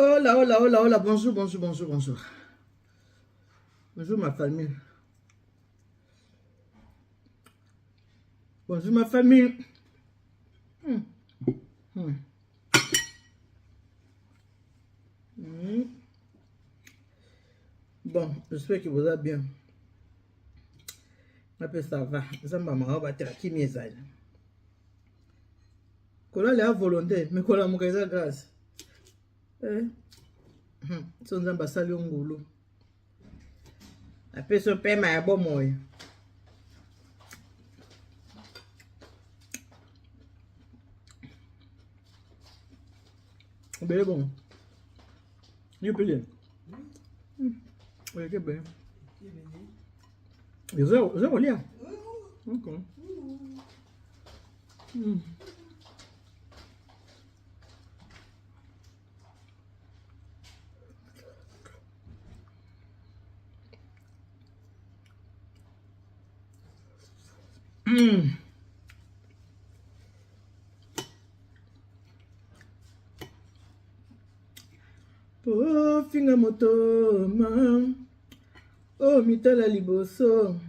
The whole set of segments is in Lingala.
Hola, hola, hola, hola. Bonjour, bonjour, bonjour, bonjour. Bonjour ma famille. Bonjour ma famille. Hmm. Hmm. Hmm. Bon, j'espère que vous allez bien. Après ça va. Ça m'a battu qui m'y est. Kola la volonté, mais kola mukaiza grâce. Son zamba sali ngulu. Après son père m'a bon moi. Ben bon. You payé. Oui, que ben. Zéro lien. Ok. Oh, finga moto, ma. Oh, mitala liboso.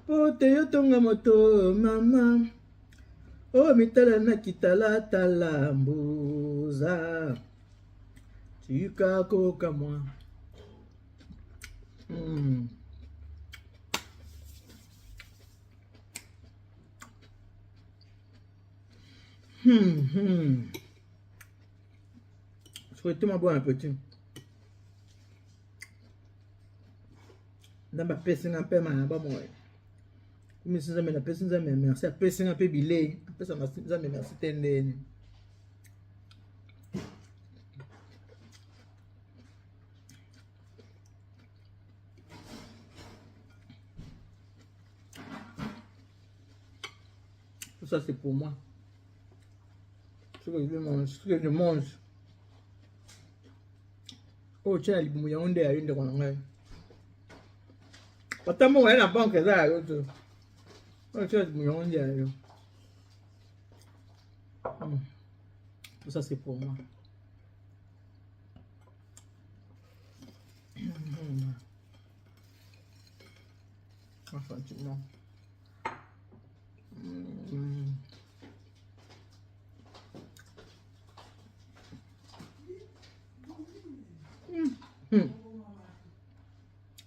Oh, teyo tonga moto, mama. Oh, mitala na kitala tala mbuza. Tika koka moi. Souhaitez-moi bon appétit. Dans ma personne un peu ma ba moi. Comme si ça me la personne ça me merci à personne un peu bilé. Après ça me merci tendeni. Tout ça c'est pour moi. Ce que je mange, ce que je mange. Oh tiens, il y a un dé à une de mon anglais. Pourtant moi la banque ça l'autre. Oh tiens, il y a un dé à une. Tout ça c'est pour moi. Franchement.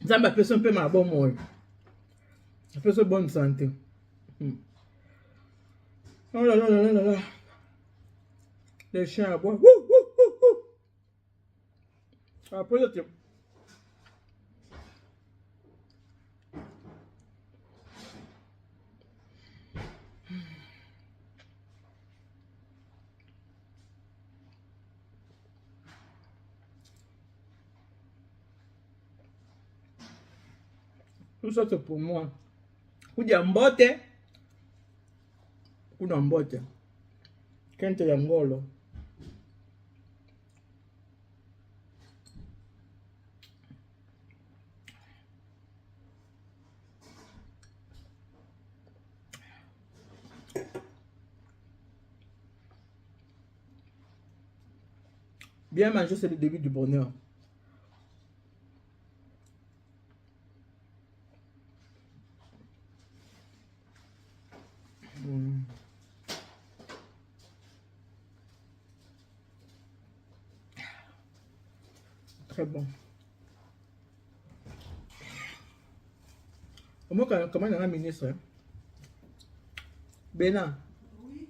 Ça m'a fait un peu ma bonne moi. Ça fait bonne santé. Oh là là là là là là. Les chiens à boire. Après, je tout ça c'est pour moi. Kuja mbote. Kuna mbote. Kente ya ngolo. Bien manger, c'est le début du bonheur. Très bon. Comment on a un ministre? Hein? Bénin. Oui,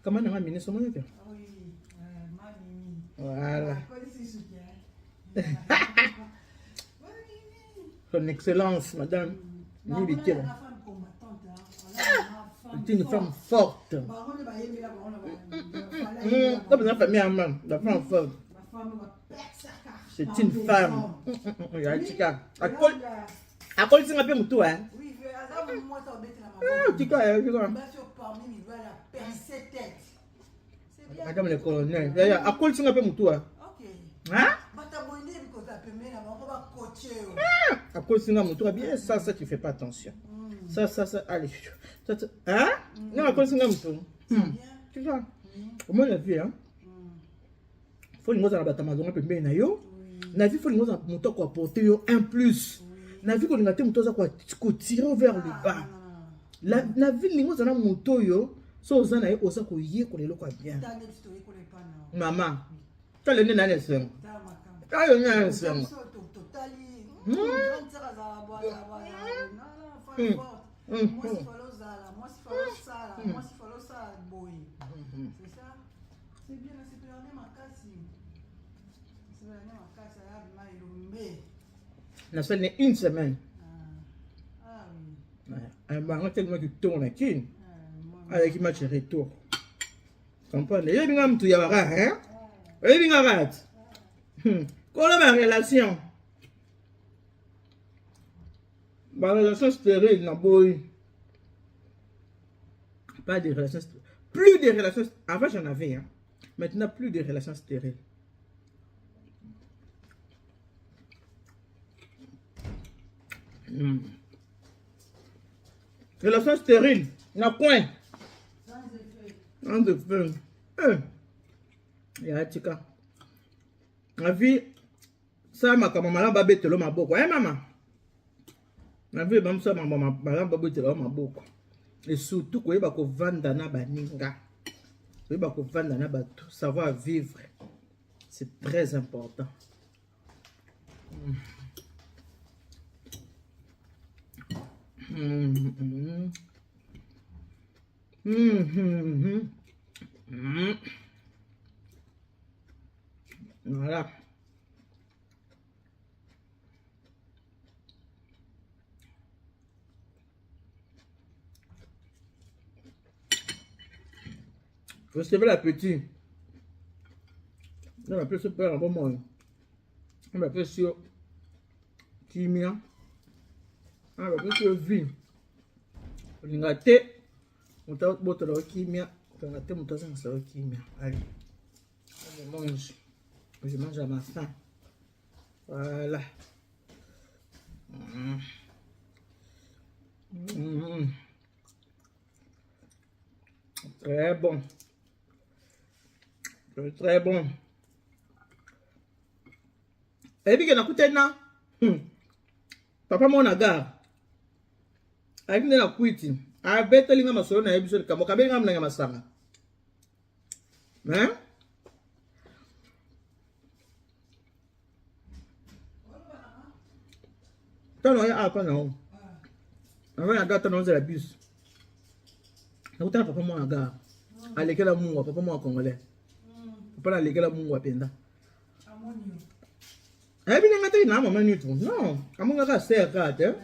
Comment on a un ministre? oui, Mamie. Voilà. Oui, Son Excellence, Madame Nibité. C'est une femme forte. Comme une famille amant, la femme forte. C'est une femme. À quoi tu m'appelles Moutou, hein? oui, Tu crois, tu crois. Madame le colonel. À quoi tu m'appelles Moutou, hein? Hein? À quoi tu m'appelles Moutou? Bien, ça, tu fais pas attention. Ça, allez. Hein? Non, à quoi tu m'appelles Moutou? Tu vois? Au moins la vie, hein? faut lingoza na batamazonga pembeni na yo. Na vie faut lingoza moto ko apporter yo un plus. Na vie ko lingate moto za ko tirer vers le bas. La vie lingoza na moto yo so ozana ye oza ko ye ko lelo kwa bien. Maman. Tu le nena nesengo. Ta yo nena nesengo. C'est bien, c'est bien, ma casse. C'est bien, ma casse, Na seulement une semaine. Ah oui. Un baron tellement qui tourne qui avec match retour. Comprenez? Il y a un tout yabara, hein? Il y a un rat. Comment ma relation? Ma relation stérile, n'a boy. Pas de relations stériles. Plus de relations. Avant j'en avais, hein. Maintenant plus de relations stériles. Relation stérile, na point. Sans effet. Ya tika. Na vie, ça ma kamama ba betelo maboko. Maman. Na vie bam ça mama ba betelo maboko. Et surtout ko yeba ko vanda na baninga. Ko yeba ko vanda na bato, savoir vivre. C'est très important. Voilà. Recevez l'appétit. On appelle ce père un bon moment. On appelle sur Kimia. On appelle sur vie. On a été. On t'a botté la Kimia. On a été monté dans sa Kimia. Allez. Je mange. Je mange à ma faim. Voilà. Très bon. Très bon. Et puis, il y a un papa, mon agar. Avec une quitting. I bet telling him a son episode. Come on, I'm a summer. Hein? T'en as pas non. Avant la gâte, on a la bus. Nous t'as papa, mon agar. À l'école à mon papa, mon congolais. Papa, à l'école à mon penda. Eh bien, on a dit non, maman, non. À mon gars, c'est un gars, hein?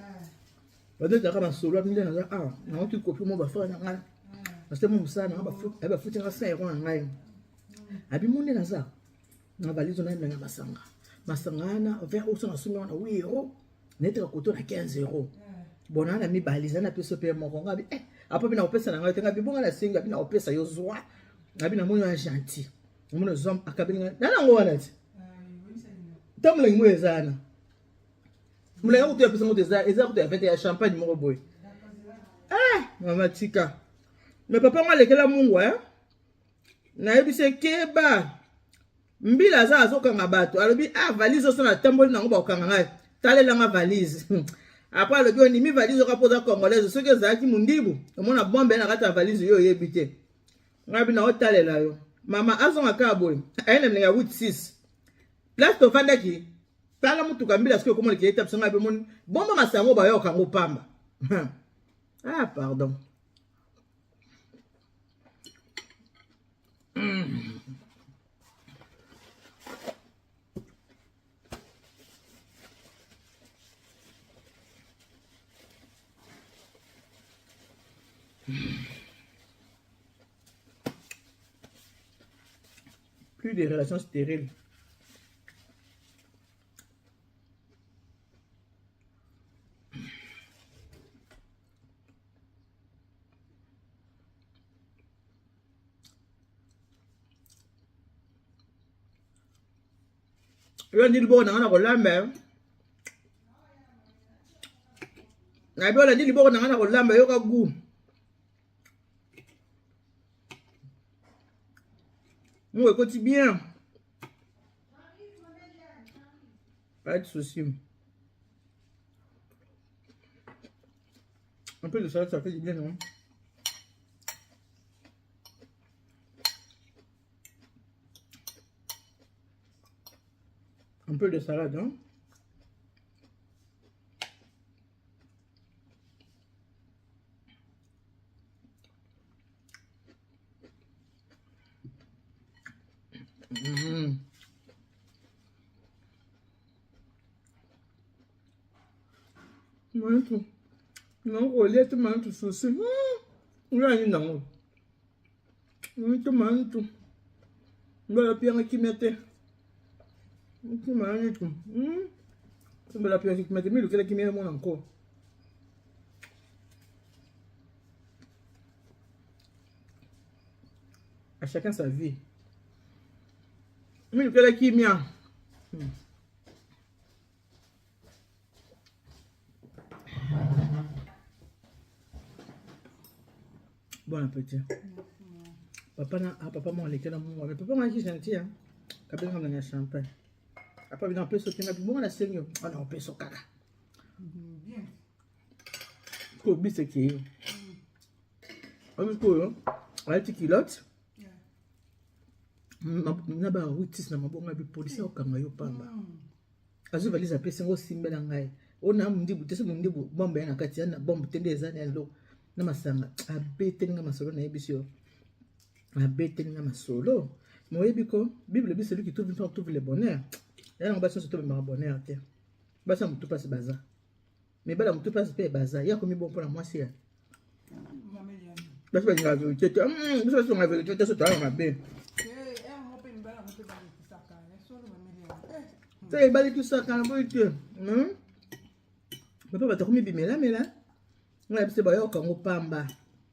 Peut-être que ma solo, on a dit, ah, non, tu copies mon bafou, parce que mon sang, on va foutre un serre en ligne. Abi mon nez, ça. On va lire, on a une masanga. Masanga, vers où sont assumés, on a 8 €. Net à côté, on a 15 €. Bon, on a mis balise, on a pu se payer mon conga. Après, on a opé ça, on a dit, bon, on a singa, on a opé ça, yo zoa. On a mon gentil. On a zoom à cabine. Non, on a dit. Tom le moué zana. Moué où tu as besoin de ça, et ça tu as fait un champagne mon boy. Ah, maman tika. Mais papa moi lekela mungu hein. Na yebise keba. Mbila za azokanga bato. Alobi ah valise so na tamboli na ngo ba okanga ngai. Talela nga valise. Après le bio ni mi valise ka poza congolaise ce que zaki mundibu. Omona bombe na kata valise yo yebite. Ngabi na otalela yo. Mama azonga ka boy. Aina mlenga 8-6. Place to fanda ki tala mutuka mbila siko komo leketa psanga be mon bomba masango ba yo kango pamba. Ah pardon. Plus de relations stériles. Yo ndi libo na kolamba. Na bio la ndi libo na kolamba yo ka gu. Moi écoute bien. Pas de souci. Un peu de salade, ça fait du bien, non? Un peu de salade, hein? Manto. Não colher manto sushi. Não é não. Muito manto. Bela pianga que mete. Muito manto. Bela pianga que mete. Miro que ele que me é monanco. A chacun sa vie. Miro que ele que me é. Bon appétit. Papa m'a légué dans mon mais papa m'a dit gentil hein. Quand on a champagne. Après on peut sauter na bon la seigneur. On a peut sauter caca. Bien. Ko bi c'est qui. On ko on ti kilote. Na ba witis na mabonga bi police okanga yo pamba. Azu valiza pesa ngo simbela ngai. Ona mundibu tese mundibu bomba na kati na bomba tendeza na lo. Na masanga abete nga masolo na ebisio abete nga masolo moyebi ko bible bi celui qui trouve le bonheur ya nga basa surtout le bonheur te basa mutu passe baza mais bala mutu passe pe baza ya komi bon pour la moisi ya basa ba nga vérité te basa nga vérité te so ta ma be te bali tout ça quand boy te papa ba ta komi bimela mela nga bise ba yoka ngo pamba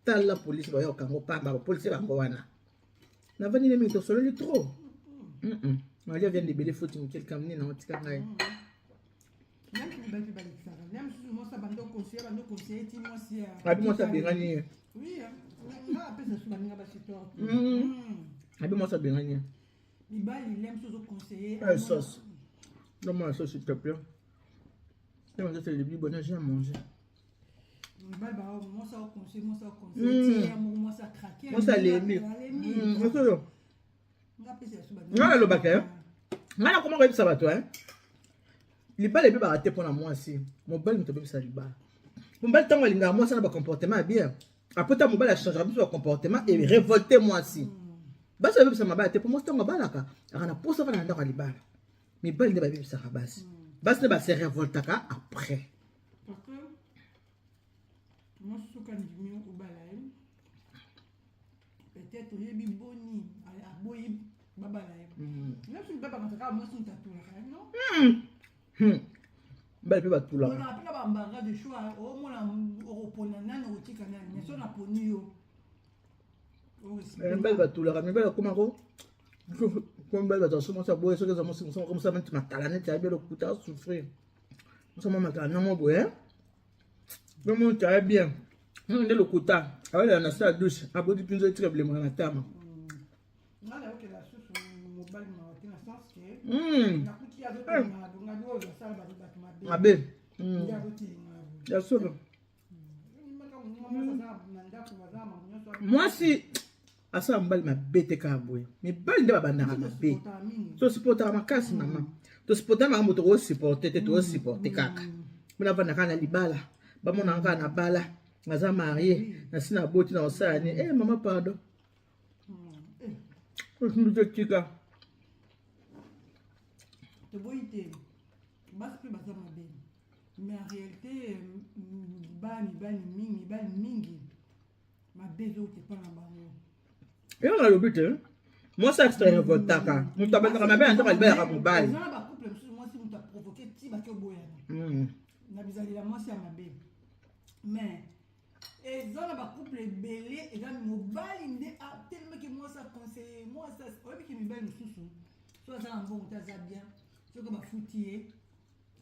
tala police ba yoka ngo pamba ba police ba ko wana na vani ne mi to solo li trop ma vient de bele footing quelqu'un ni na otika ngai abi mo sa bengani oui nga pesa su baninga ba sitor abi mo sa bengani ibali lem so conseiller ah sauce donne-moi la sauce s'il te plaît et on dit le bibi bonheur j'ai à manger. Moi ça conseil, moi ça craquer. Moi ça l'aimer. Nga lo bakaya. Nga na comment ça va toi hein? Libala ebe ba raté pour moi aussi. Mon bal me tobe ça libala. Mon bal tango linga moi ça na ba comportement bien. Après ta mon bal a changé son comportement et révolté moi aussi. Ba ça ebe ça ma ba raté pour moi tango balaka. Ana pour ça va na ndaka libala. Mais bal ne ba ebe ça basi. Bas ne ba se révoltaka après. Moi, je suis au balai. Peut-être que j'ai boni à boy babalaï. Même si papa quand ça moi son tatou non. Belle peut pas tout là. On a appelé bambara de choix au moins au ponana au tikana mais son a poni yo. Belle va tout là mais belle comment ko? Comme belle va dans ce ça boy ce que ça moi comme ça maintenant ma talane tu as bien le couteau souffrir. Ça m'a matin non mon boy hein. Comment tu as bien? On est le quota. Avec la nasa douche. A beau du pinzo très blé mon atama. Non là OK la sauce mobile ma na sens que na kuti ya d'autres na ngado ya sala ba ma Abe. Ya roti. Ya solo. Moi si asa mbali ma bete ka boy. Mais bali nde ba bandaka ma be. So supporter ma kasi maman. To supporter ma moto ko supporter te to supporter kaka. Muna vana kana libala. Ba mona nga na bala. Naza marié, na sina boti na osani. Eh maman pardon. Je me dis tika. Te boite. Bas pe baza mabe. Mais en réalité bani mingi. Ma bezo te pas na bango. Et on a le but hein. Moi ça extra révoltaka. Nous t'appelle ka mabe ando ka libala ka bali. Ça ba couple moi si vous t'a provoqué ti ba ke boya. Na bizali la moi c'est mabe. Mais et dans la couple belé et dans mobile inde a tellement que moi ça conseille moi ça ouais que mi belle sous soit ça en bon ta ça bien ce que ba foutier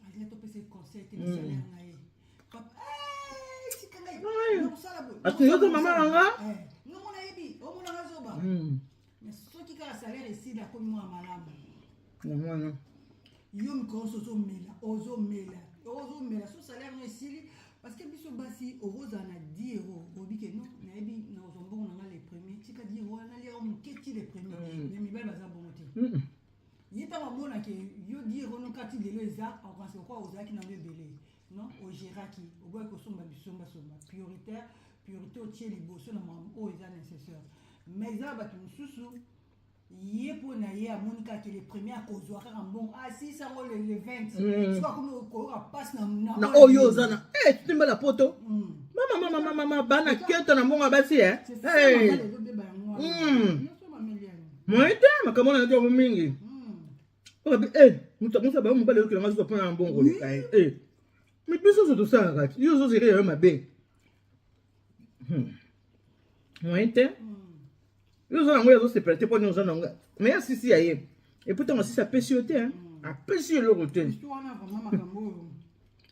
allez to pese conseil te missionnaire naé papa eh si kanga non ça la bo Atu yo maman nga non mon ayebi o mon nga zoba mais ce qui ka salaire ici la comme moi malamu non non yo micro ozomela ozomela so salaire no esili parce que biso basi oroza na 10 euros obi que non nayebi na ozombongo na nga les premiers tika 10 euros na lero moketi les premiers mais mibali baza bongo te yita mamona ke yo 10 euros no kati lelo eza en pense quoi ozaki na yo belé non au géraki au boy ko somba bisomba somba priorité au tiers liboso na maman o eza nécessaire mais ça ba mususu yé pour na yé à monika que les premiers à kozwa ka bon si ça le 20 soit comme ko passe na oyo zana tu te mets la poto mama bana keta na mbonga basi moi te makamona na jobo mingi mutu ba mo bale ko na zo pona mbongo le kai mais biso so to ça kati yo zo zere yo mabe moi te yo zo na ngoya zo se prêter pour nous na nga mais si aye et pourtant si ça pèse yote a pèse le roté histoire na vraiment makambo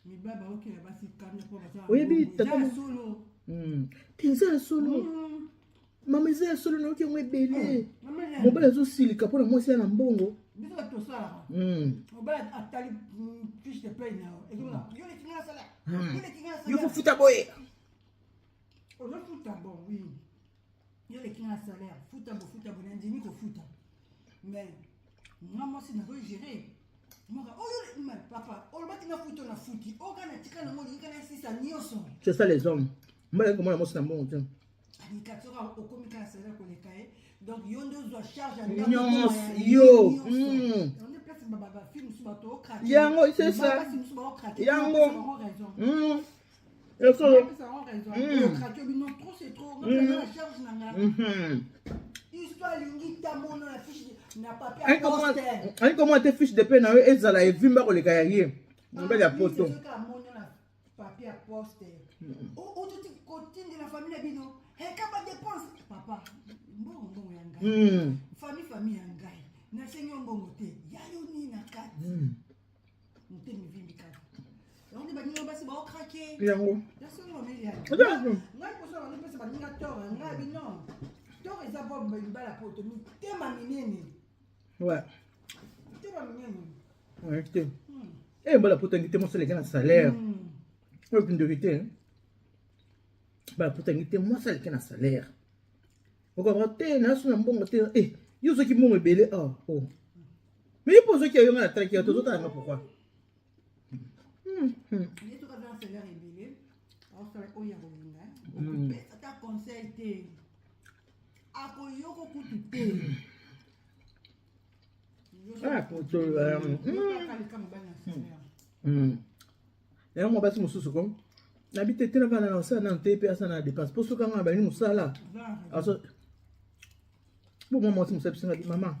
mi baba OK basi kana pour ça oui bi tata solo tinza solo mama za solo no ke ngwebele mo bala zo silika pour moi c'est na mbongo biso to ça mo bala atali fiche de paye na et voilà yo le kinga sala yo faut futa boy on le futa bon oui yo le kinga salaire futa bo ndimi ko futa mais moi c'est na gérer moi oh yo papa on va tinga futo na futi o kana tika na mo kana sisa nyoso c'est ça les hommes moi comment moi c'est na mbongo tiens ni katora o komika salaire ko le kai donc yo ndo zo charge à yo on est place baba film sur bato craquer yango c'est ça yango et ça raison craquer non trop c'est trop on la charge nanga histoire lingi tamono la fiche na papier poster comment te fiche de paie na ezala evimba ko le kai on va la poto papier poster o tout côté de la famille bino et kaba dépense papa mbongo yanga famille yanga na senyo mbongo te yayo ni na kati nte mi vimbi kati on dit banyo basi ba craquer yango ya senyo meli ya ngai ko so ba pesa ba ninga tora ngai bino tora eza bo ba la poto mi tema minene ouais tema minene ouais te ba la poto ngite mo sele kana salaire ouais priorité ba poto ngite mo sele kana salaire oko te na so na mbongo te yo so ki mbongo ebele mais il pose qu'il y a un attaque qui tout ça pourquoi il tout dans salaire ebele alors ça o ya rolinga ta conseil te akoyoko kutu te poto ya mo basi mususu ko na bite te na bana na sa na te pe asa na dépense pour ce quand ba ni musala aso bon moi si musabi singa maman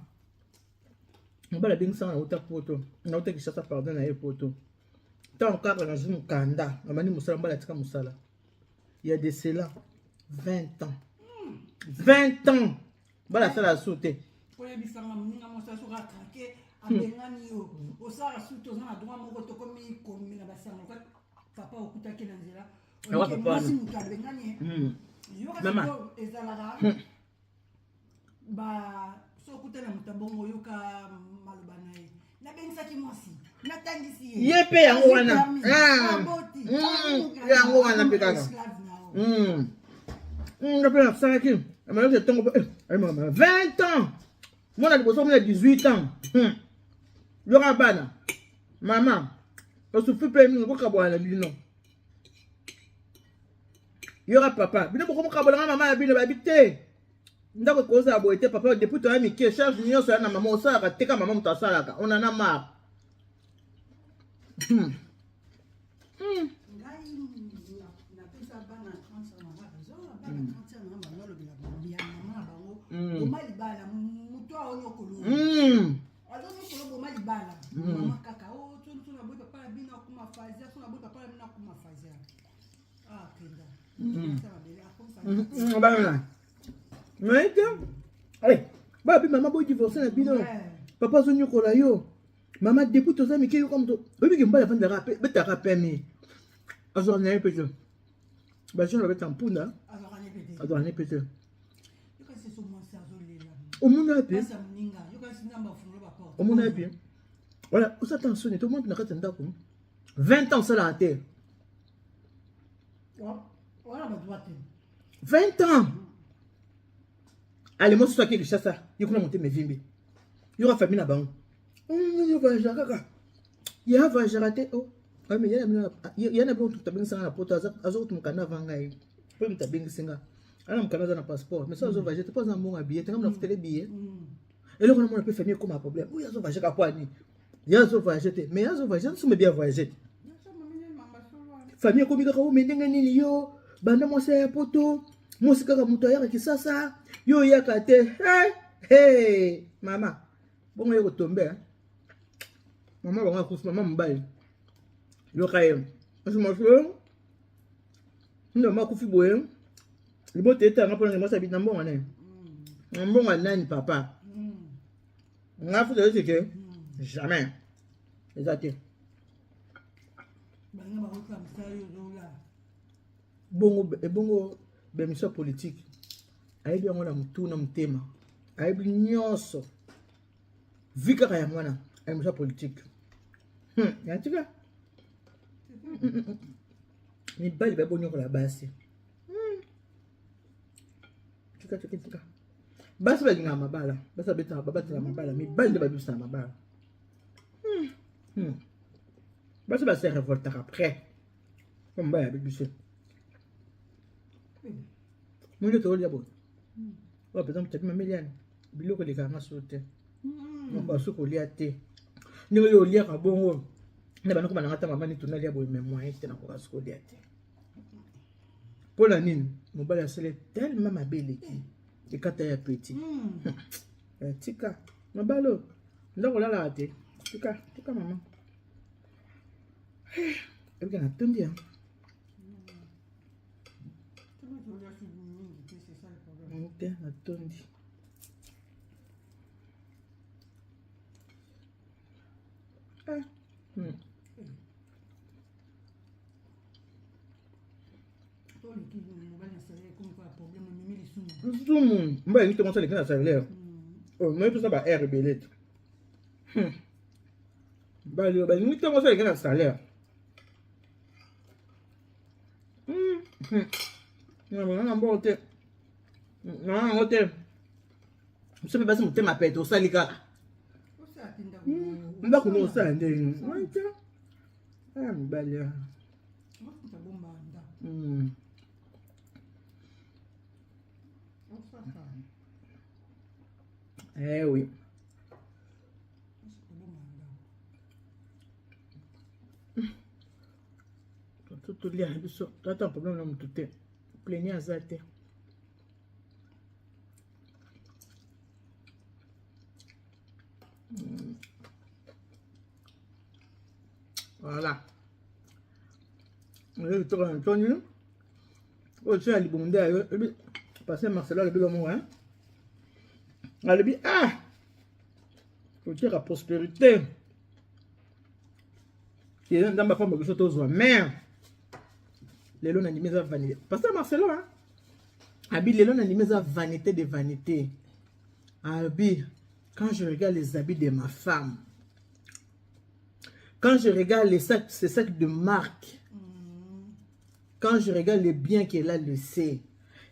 on va la bien ça na uta poto na uta kishasa pardon na e poto tant ka na jimu kanda na mani musala mbala tika musala il y a de cela 20 ans 20 ans bala sala sauter pour y bisanga mninga mosa so ka craquer abengani yo osara suto na droit moko to komi komi na basanga kwa papa okuta ke na nzela on papa abengani yo ka ezalaka ba so okuta na mutabongo yo ka maloba nae na benisaki mwasi natangisi ye pe yango wana yango wana pe kaka après la fin qui maintenant c'est ton 20 ans moi on a déposé 18 ans le rabana maman on se fait permis ko kabwana bino yora papa bino ko kabwana maman ya bino babité ndako ko za boité papa depuis to ami ki charge nyo so na maman ça ka teka maman mutasalaka on en a marre Malibala muto aonyo kolo aloni kolo bo malibala mama kaka o tunu na boy papa bina kuma fazia tunu na boy papa bina kuma fazia kenda ça va bien comme ça ba mais allez ba bi mama boy divorcer na bino papa zo nyokola yo mama depuis to zami ki comme to obi ki mbala fanda rapé beta rapé mi azo na epete ba je no beta mpunda azo na epete omuna pe omuna pe Voilà, où ça attention, tout le monde n'a qu'à 20 ans, ça l'a raté. Voilà, ma droite. 20 ans. Allez, moi, c'est toi qui cherche ça. Il y a monté mes vimbi. Il y aura famille là-bas. Il y a voyagé raté. Oh. Mais il y a un peu de porte. Azot mon canard vangaï. Peu me tabing singa. Alors mon canard a un passeport. Mais ça, je voyage. Tu pas un bon habillé. Tu as un foutu billet. Et là, on a pu faire comme un problème. Oui, il y a voyagé à quoi ni. Il y a voyagé. Mais il y a voyagé. Je suis bien voyagé. Famille comme il y a mais n'engagez yo. Banda moi c'est poto. Moi c'est kaka muto ya kisasa. Yo ya kate. Hey, maman. Bon yo tomber. Maman va kufa maman mbali. Yo kaye. Parce que moi je ndo makufi boye. Libo teta ngapona moi sabit na mbonga ne. Mbonga nani papa. Ngafu de c'est jamais. Exactement. Bongo bemission politique ayebi yango na mutu na mutema ayebi nyonso vika ya mwana bemission politique yatika ni bali ba bonyo la basi tika basi ba ngama mabala basi beta baba tela mabala mi bali ba bibisa mabala basi ba se révolter après comme ba ya bibisa. Moi, je te dis, bon. Par exemple, tu as mis Méliane. Bilo que les gars m'ont sauté. On va se coller à thé. Nous allons lire à bon. Nous allons commencer à attendre maman ni tourner les bois mais moi j'étais dans le se coller à thé. Pour la nine, mon bal a scellé tellement ma belle qui. Et quand elle est petite. Tika, mon balo. Là on l'a la thé. Tika maman. Et bien attendez. Ok, attendez. Tout le monde. Moi, il commence à l'écrire à salaire. Moi, tout ça va être rebellé. Bah, il commence à l'écrire à salaire. Non, bon, ok. Non, ok. Je sais pas si mon thème m'appelle au salika. On va connaître ça. Ah, belle. Eh oui. Tout le monde a un problème dans mon tout. Plaignez à ça. Voilà. Je suis entendu. Je suis allé bondir. Passer Marcelo, le bilan, hein. Elle dit, ah! Faut dire la prospérité. Qui est dans ma femme, que je suis aux mères. Les lots n'animent à vanité. Pasteur Marcelo, hein. Abi, les lots n'animent à vanité de vanité. Abi, quand je regarde les habits de ma femme, quand je regarde ces sacs de marque, quand je regarde les biens qu'elle a laissés,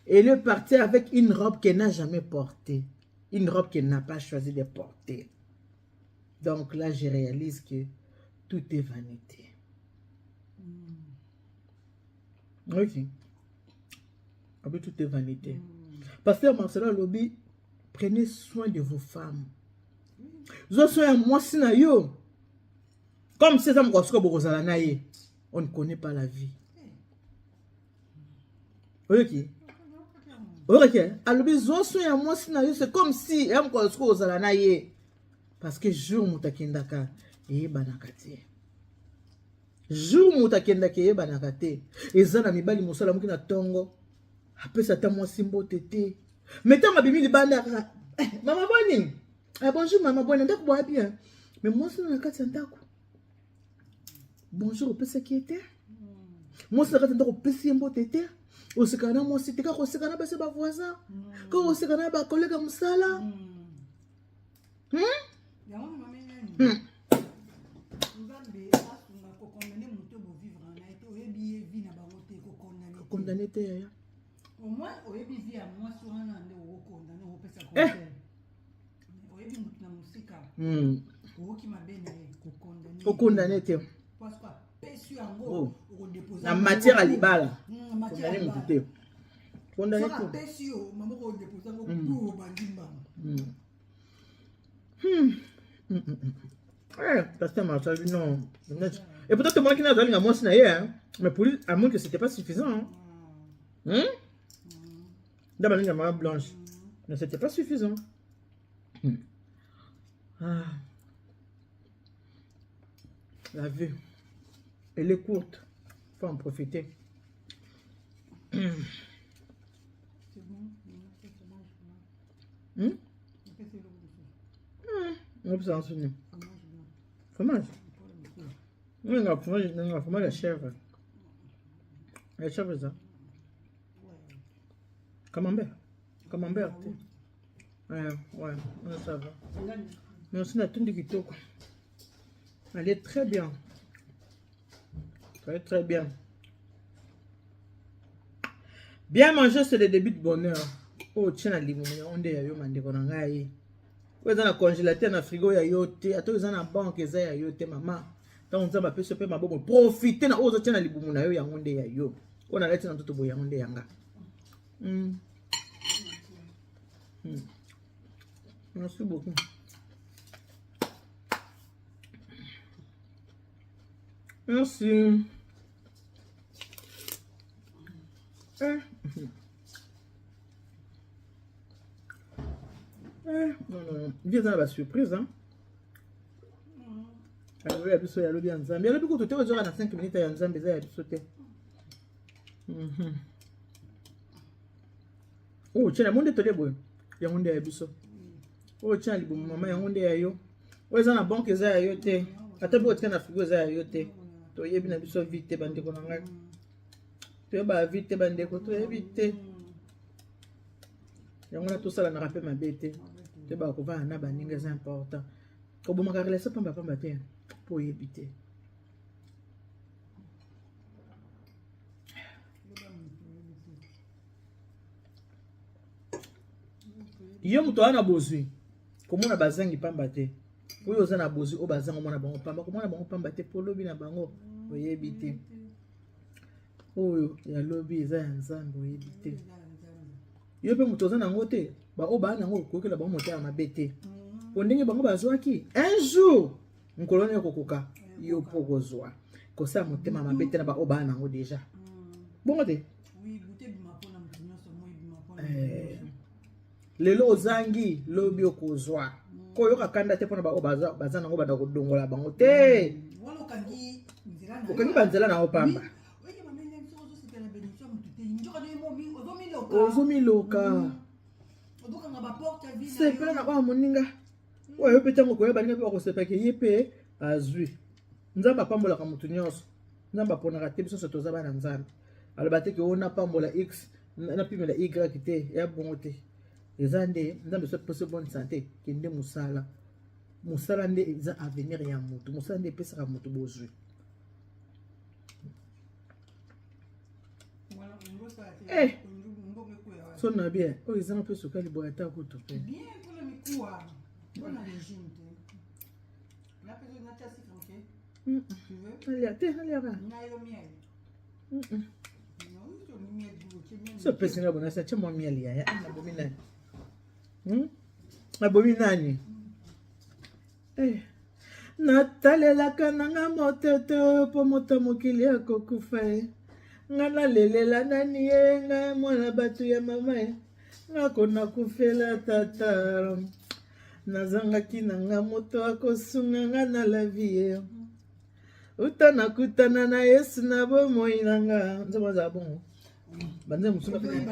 elle est partie avec une robe qu'elle n'a jamais portée, une robe qu'elle n'a pas choisi de porter. Donc là, je réalise que tout est vanité. Ok. Tout est vanité. Pasteur Marcelo Lobi, prenez soin de vos femmes. Vous soyez moi si na yo. Comme c'est ça, on ne connaît pas la vie. Ok. Ok. Alors, c'est comme si parce que jour mutakendaka et banakati. Jour mutakendaka et banakati. Et zana mibali musala mukina tongo. Après ça, t'as moi simbo tété. Mais t'as ma bimi libanda. Maman bonne. Ah bonjour maman bonne. T'as quoi bien. Mais moi c'est dans la carte santako. Bonjour, au PC qui était. Moi, c'est quand on peut s'y emboîter. Au secana, moi, c'était quand on se canaba, c'est ma voisin. Quand on se canaba, collègue à Moussala. mwasi wana nde okondane opesa conseil oyebi mutu na musika okoki mabe na ye okondane te parce que apesi yango okodepose na matière ya libala condamné mutu te condamné te apesi yo mama okodepose yango pour obandi mbanga Pasteur Marshall, non. Et pourtant, tout le monde qui n'a pas moi, c'est naïe, mais pour lui, à moins que c'était pas suffisant. D'abord, la maman blanche, mais c'était pas suffisant. La vue, elle est courte, faut en profiter. C'est bon, On peut s'en souvenir. Fromage. Oui, non, fromage, la chèvre. La chèvre, ça. Camembert. Camembert. Ouais, ça va. Mais aussi, on a tout de kitoko. Elle est très bien. Elle est très bien. Bien manger, c'est le début de bonheur. Oh, tiens, la limon, on est à yo, mande, on a un vous avez un congélateur dans le frigo, ya yote. Attends, vous avez une banque, ya yote, maman. Tant on a fait ma bonne. Profitez na ozo tena libumu na yo ya ngonde ya yo. On a leti na toto boya ngonde yanga. Merci beaucoup. Merci. Non. Viens dans la surprise, hein. Alors, il y a plus de bien ensemble. Il y a beaucoup de temps, on a 5 minutes ensemble, il y a sauté. Oh, tiens, la monde est tombé, boy. Il y a un monde à biso. Oh, tiens, les maman, il y a un monde à yo. Oh, ils ont la banque, ils ont yoté. Attends, vous êtes dans la frigo, ils ont yoté. Tu es bien biso vite, bande de konanga. Tu es pas vite, bande de koto, tu es vite. Il y a tout ça, on a rappelé ma bête. Tu es pas qu'on va en abaner, c'est important. Quand vous m'avez laissé pas matin pour y éviter. Yo muto ana bozwi. Comment on a bazangi pamba te. Oui, on a bozwi au bazango mona bango pamba. Comment on a bango pamba te pour lobby na bango pour y éviter. Oh, ya lobby za nzambo y éviter. Yo pe muto zana ngote ba oba na ngo ko kela bango mota na bete. Ondenge bango bazwaki un jour nkolone kokoka yo pokozwa kosa motema mabete na ba oba na ngo déjà. Bongo te. Oui, goûter bima pona mutinyo so moi bima pona. Lelo ozangi lobi okozwa. Ko yo kakanda te pona ba oba bazana ngo banda kodongola bango te. Wala okangi nzela na. Okangi banzela na opamba. Oye mama nene so zo c'était la bénédiction mutute. Njoka ne mo mi ozomiloka. Ozomiloka. Odoka nga ba porte vie na. C'est plein na ba moninga. Ouais, peut-être que vous avez pas se paquer yépé azui. Nzamba pambola ka mutu nyonso. Nzamba pona ka te biso so tozaba na nzambe. Alobate ke ona pambola X na pimela Y te ya bongo te. Ezande nzambe so pose bonne santé kende musala. Musala nde eza avenir ya mutu. Musala nde pesa ka mutu bozui. Eh. So na bien. O ezana pe sokali boyata ko to pe. Bien pour le mikuwa. Bon régime. La personne n'a pas si franqué. Tu veux? Allez, allez. Nayo miel. Non, c'est miel du. So pesa ngabo na sa chama miel ya na bomina. Abominani. Natalelaka nanga mototo po moto mokili akokufa ye. Nga nalelela nani ye nga mwana batu ya mama ye. Nga kona kufela tata. Nazangaki nanga moto akosunga nga na la vie. Uta nakutana na Yesu na bomoi nanga. Nzoma za bongo. Banze musunga pele.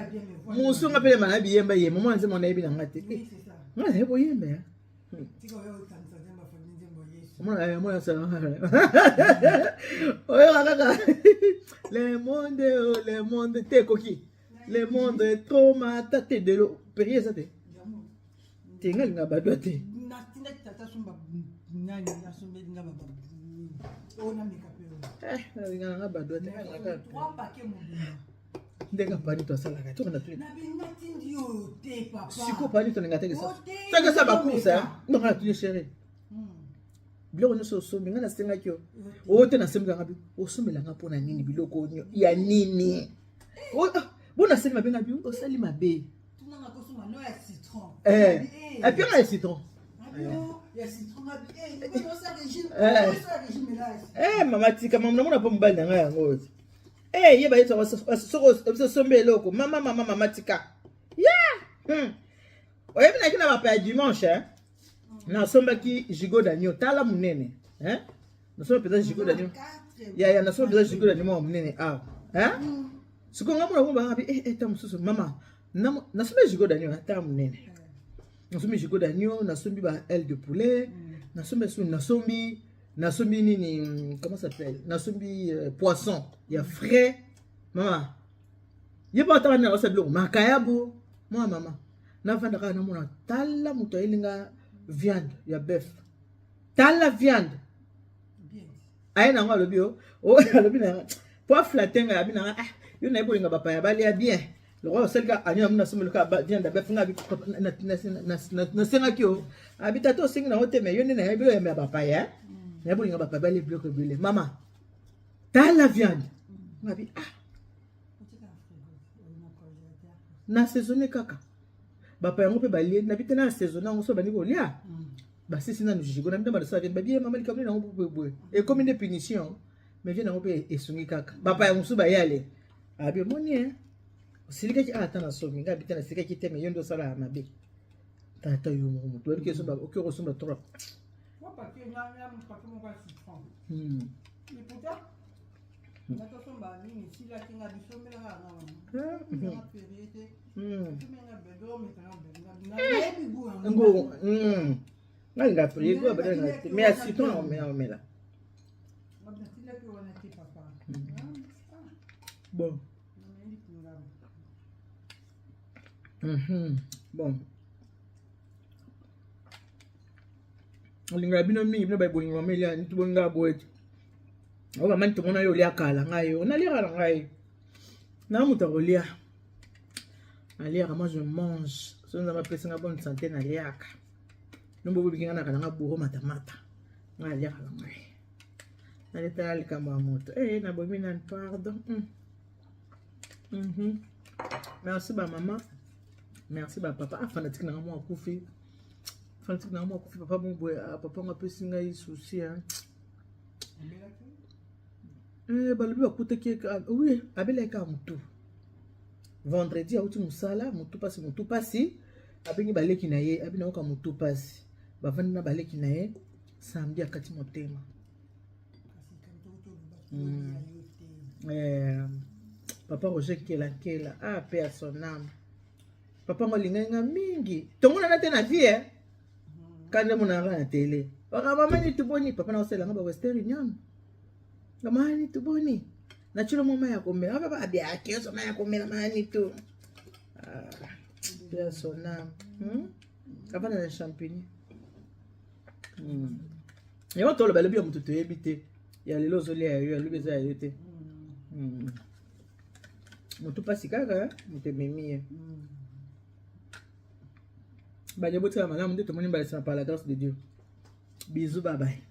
Musunga pele mana biyemba ye. Mama nze mona yebi na ngate. Oui, c'est ça. Nga hebo yembe. Tika wewe utanza zemba famille zemba Yesu. Mona sa. Oyo kaka. Le monde te koki. Le monde est trop mataté de l'eau. Périer ça te. Tengal nga badwa te. Natinda tata sumba nani asumbe nga baba. Ona mikape. Nga badwa te. 3 paquets mobimba. ndenge pani to sala ka to na to na binga tindi yo te papa siko pani to ngata ke sa saka sa ba kusa ndo ka tu chérie biloko nyonso osombi nga nasengaki yo oyo te nasembi kanga bi osombelanga mpo na nini biloko ya nini bona asali mabe nga bi osali mabe tunanga kosoma no ya citron apianga ya citron mama tika mama namona mpo mobali na ngai yango oti ye bayetaka soko osombi eloko mama tika oyebi naki na bapa ya dimanche nasombaki jigo d'agneau tala monene nasomba mpenza jigo d'agneau ya nasomba mpenza jigo d'agneau mwa monene awa sikoyo nga mona bomba ngabi ta mosusu mama nasombi jigo d'agneau ata monene nasombi jigo d'agneau nasombi ba aile de poulet nasombi nini comment ça s'appelle nasombi poisson ya frais mama yeba ataka nina basa biloko makayabo mwa mama navandaka namona tala moto ayelinga viande ya bœuf tala viande aye nango alobi alobi na po flatenga ya bina yo na ebolinga bapa ya balia bien le roi osalika ani amuna someloka viande ya bœuf nga nasengaki yo abita to osengi nango te me yo nde na yebi oyamba ya bapa ya na ebolinga bapa balia biloko ebele mama tala viande ngabi na saisonné kaka bapa yango mpe balie nabi te na saisonné yango so bandi kolia basisi nanu jigo na mbi badosala te babie mama likambo nango boye ekomi nde punition mais vie nango mpe esungi kaka bapa yango mosusu bayale abi omoni osilikaki ata na somi nga bite nasilikaki te me yo nde osala mabe tata yo moko moto oki okosomba trop ngalinga prier quoi mais à citron on met là bon bon olinga bino mingi bino bayibolinga melia nitubonga boeti oba mani tomona yo lia kala ngai on aliaka na ngai na moto akolia aliaka moi je mange so nzambe apesinga bonne santé na liaka nombo bobikinga na kalanga buro matamata ngai aliaka na ngai naletala likambo ya moto nabomi nani pardon merci ba mama merci ba papa fanatique na moi akufi fanatique na moi akufi papa bon boy papa nga pesi ngai souci balobi bakutaki oui abelaka motu vendredi auti mosala motu pasi abengi baleki na ye abina oka motu pasi bavandi na baleki na ye samedi akati motema papa Roger Kela pe à son âme papa ngo linga mingi tongona te na vie kande monanga na télé baka mama ni tuboni papa na osela ngaba Western Union ngamani tuboni na chilo mama ya komela baba abi akeso mama ya komela mani tu pe à son âme papa na champignon yo to lo balobi ya mutu toyebite ya lelo zolia yo ya lubeza ya yote mutu pasi kaka mutu memi ba jaboti la malamu nde tomoni ba par la grâce de Dieu bisous bye bye.